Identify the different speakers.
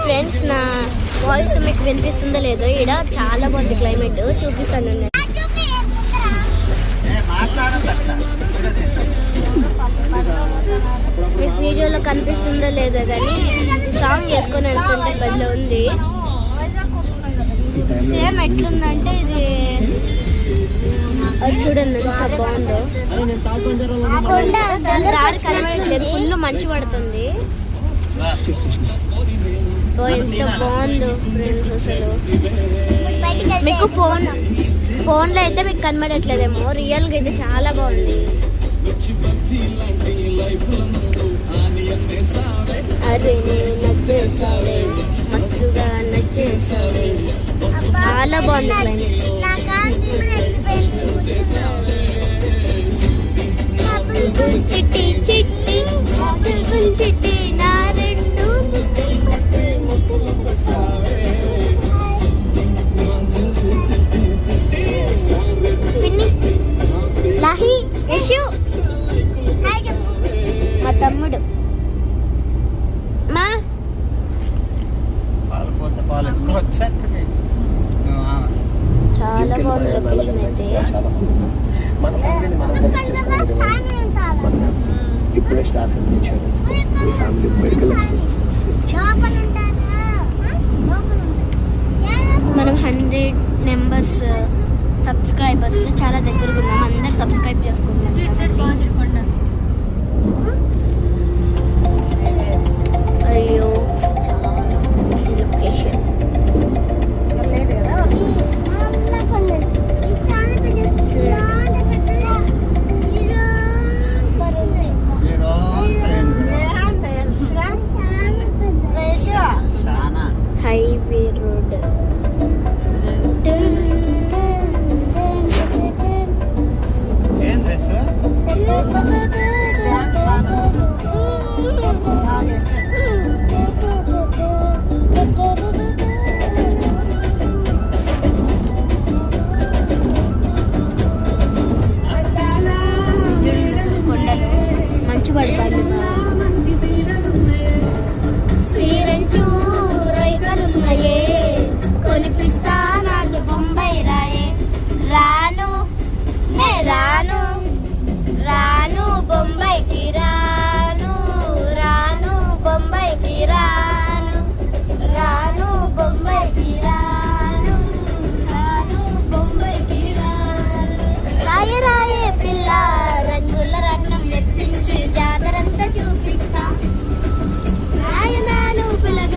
Speaker 1: Friends, నా voice మీకు వినిపిస్తుందో లేదో, ఇక్కడ చాలా బాగుంది క్లైమేట్, చూపిస్తాను. మీకు వీడియోలో కనిపిస్తుందో లేదో కానీ సాంగ్ వేసుకొని వెళ్తుంటే బదిలో ఉంది. సేమ్ ఎట్లుందంటే ఇది చూడండి ఎంత బాగుందో. దారి కనబడట్లేదు, ఫుల్ మంచు పడుతుంది. ఎంత బాగుందో ఫ్రెండ్స్ అసలు. మీకు ఫోన్లో అయితే మీకు కనబడట్లేదేమో, రియల్గా అయితే చాలా బాగుంది. అరే నచ్చేసావే, మస్తుగా నచ్చేసావే, చాలా బాగుంది క్లైమేట్. చిట్టి చిట్టి